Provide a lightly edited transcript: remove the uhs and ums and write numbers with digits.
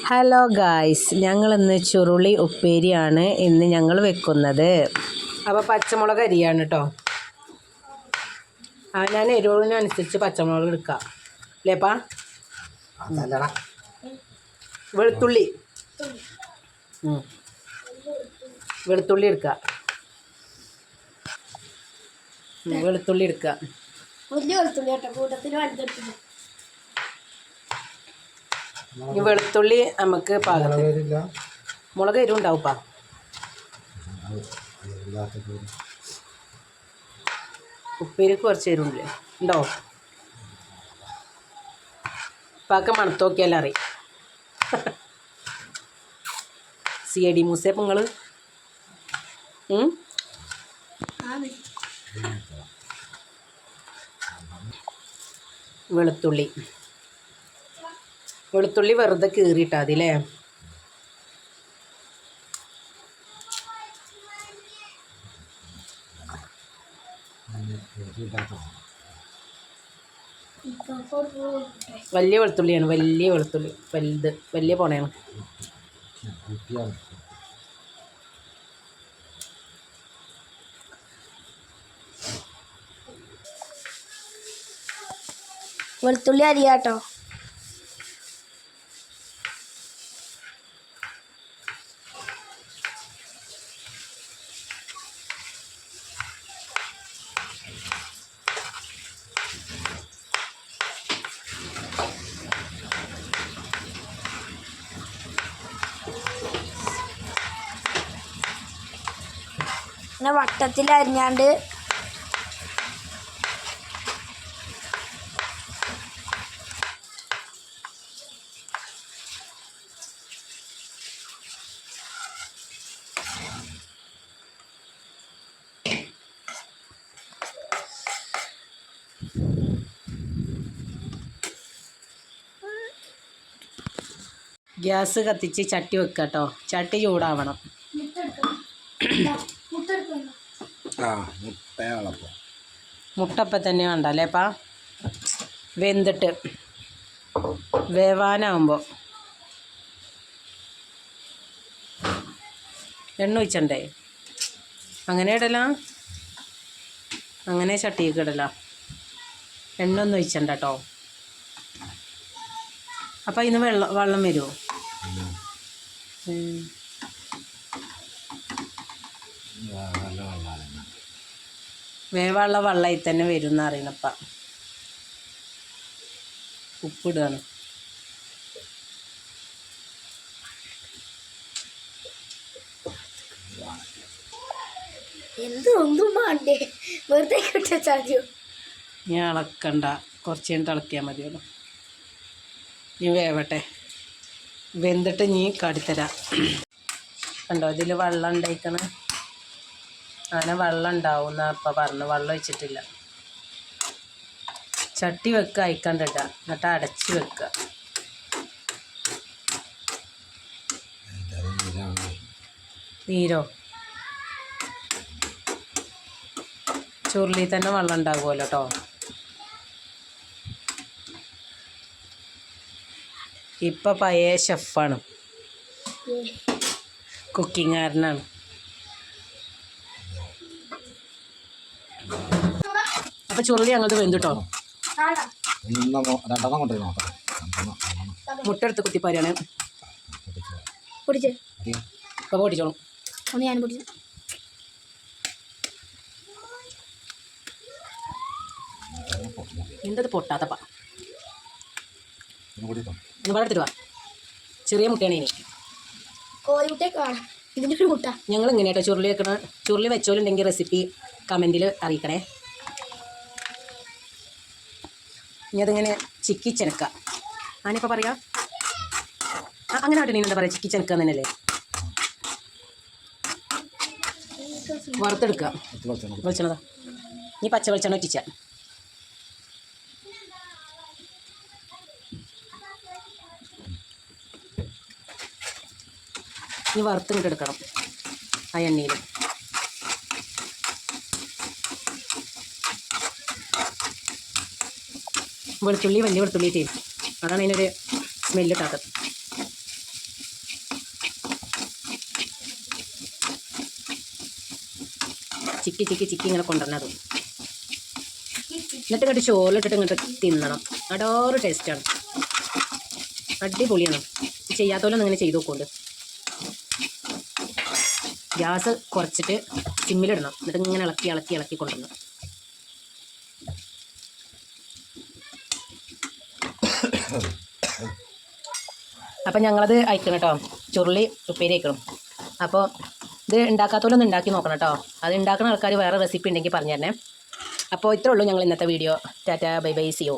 Hello guys, ഞങ്ങളിന്ന് ചുരുളി ഉപ്പേരിയാണ് ഇന്ന് ഞങ്ങൾ വെക്കുന്നത്. അപ്പോൾ പച്ചമുളക് അരിയാണ് കേട്ടോ. ഞാൻ എരിവിനനുസരിച്ച് പച്ചമുളക് എടുക്കാം അല്ലേപ്പാ. വെളുത്തുള്ളി എടുക്കുക. വെളുത്തുള്ളി എടുക്കുക. ഈ വെളുത്തുള്ളി നമുക്ക് പാകത്തിന് മുളക് എരിവുണ്ടാവുപ്പാ. ഉപ്പേരിക്ക് കുറച്ച് എരിവുണ്ടല്ലേ ഉണ്ടോ? പാക്ക മണത്ത് നോക്കിയാലും അറിയും. CID മൂസേപ്പം നിങ്ങൾ വെളുത്തുള്ളി വെറുതെ കീറിയിട്ടാ മതി അല്ലേ. വലിയ വെളുത്തുള്ളിയാണ്, വലിയ വെളുത്തുള്ളി, വലിയ പോണയാണ്. വെളുത്തുള്ളി അരിയാട്ടോ. പിന്നെ വട്ടത്തിൽ അരിഞ്ഞാണ്ട് ഗ്യാസ് കത്തിച്ച് ചട്ടി വെക്കുക കേട്ടോ. ചട്ടി ചൂടാവണം. മുട്ടപ്പം തന്നെ വേണ്ട അല്ലേപ്പാ. വെന്തിട്ട് വേവാനാവുമ്പോൾ എണ്ണ ഒഴിച്ചണ്ടേ? അങ്ങനെ ഇടലാം, അങ്ങനെ ചട്ടിയൊക്കെ ഇടലാം. എണ്ണ ഒന്നും ഒഴിച്ചണ്ട കേട്ടോ. അപ്പം ഇന്ന് വെള്ളം വരുമോ? വേവുള്ള വെള്ളമായി തന്നെ വരും എന്ന് അറിയണപ്പ. ഉപ്പിടുകയാണ്. ഒന്നും വേണ്ടേ, വെറുതെ കിട്ടിയോ? ഞാൻ ഇളക്കണ്ട, കുറച്ച് കഴിഞ്ഞിട്ട് ഇളക്കിയാൽ മതിയല്ലോ. ഇനി വേവട്ടെ. വെന്തിട്ട് നീ കാട്ടിത്തരാം. കണ്ടോ ഇതിൽ വെള്ളം ഉണ്ടായിക്കണേ. അങ്ങനെ വെള്ളം ഉണ്ടാവും എന്നാ അപ്പം പറഞ്ഞു. വെള്ളം ഒഴിച്ചിട്ടില്ല. ചട്ടി വെക്കുക, അയക്കണ്ടിട്ട, എന്നിട്ട് അടച്ച് വെക്കുക. നീരോ ചുരുളി തന്നെ വെള്ളം ഉണ്ടാകുമല്ലോ കേട്ടോ. ഇപ്പം പഴയ ഷെഫാണ്, കുക്കിങ്ങുകാരനാണ്. അപ്പം ചുരുളി അങ്ങോട്ട് വെന്തിട്ടോ. മുട്ട എടുത്ത് കുത്തിപ്പാരിയാണ്. ഇപ്പം പൊട്ടിച്ചോളും. എന്തത് പൊട്ടാത്തപ്പാ. ഒന്ന് വളർത്തിട്ട് വാ. ചെറിയ മുട്ടയാണ് ഇനി. ഞങ്ങൾ ഇങ്ങനെ കേട്ടോ ചുരുളി വെക്കണ. ചുരുളി വെച്ചോലുണ്ടെങ്കിൽ റെസിപ്പി കമൻറ്റിൽ അറിയിക്കണേ. ഇനി അതിങ്ങനെ ചിക്കി ചെനക്ക. ഞാനിപ്പോൾ പറയാം അങ്ങനെ ആട്ടെ. നീ എന്താ പറയുക, ചിക്കി ചെനക്കുക തന്നെയല്ലേ. വറുത്തെടുക്കുക. വെളിച്ചെണ്ണതാ. നീ പച്ച വെളിച്ചെണ്ണ ഒറ്റിച്ച. ഇനി വറുത്തിട്ട് എടുക്കണം ആ എണ്ണയിൽ. വെളുത്തുള്ളി വലിയ വെളുത്തുള്ളി ഇട്ടേ, അതാണ് അതിനൊരു സ്മെല്ല് ഇട്ടാത്തത്. ചിക്കി ചിക്കി ചിക്കി ഇങ്ങനെ കൊണ്ടുവരണത്. എന്നിട്ട് ഇങ്ങോട്ട് ചോറിലിട്ടിട്ട് ഇങ്ങോട്ട് തിന്നണം. അടോറ് ടേസ്റ്റാണ്, അടിപൊളിയാണ്. ചെയ്യാത്തോലൊന്നും ഇങ്ങനെ ചെയ്ത് നോക്കുന്നുണ്ട്. ഗ്യാസ് കുറച്ചിട്ട് സിമ്മിലിടണം. എന്നിട്ട് ഇങ്ങനെ ഇളക്കി ഇളക്കി ഇളക്കി കൊണ്ടുവരണം. അപ്പം ഞങ്ങളത് അയക്കണം കേട്ടോ. ചുരുളി ഉപ്പേരി അയക്കണം. അപ്പോൾ ഇത് ഉണ്ടാക്കാത്തോലൊന്നും ഉണ്ടാക്കി നോക്കണം കേട്ടോ. അത് ഉണ്ടാക്കുന്ന ആൾക്കാർ വേറെ റെസിപ്പി ഉണ്ടെങ്കിൽ പറഞ്ഞു തരണേ. അപ്പോൾ ഇത്രേ ഉള്ളൂ ഞങ്ങൾ ഇന്നത്തെ video. Tata, bye bye, see U.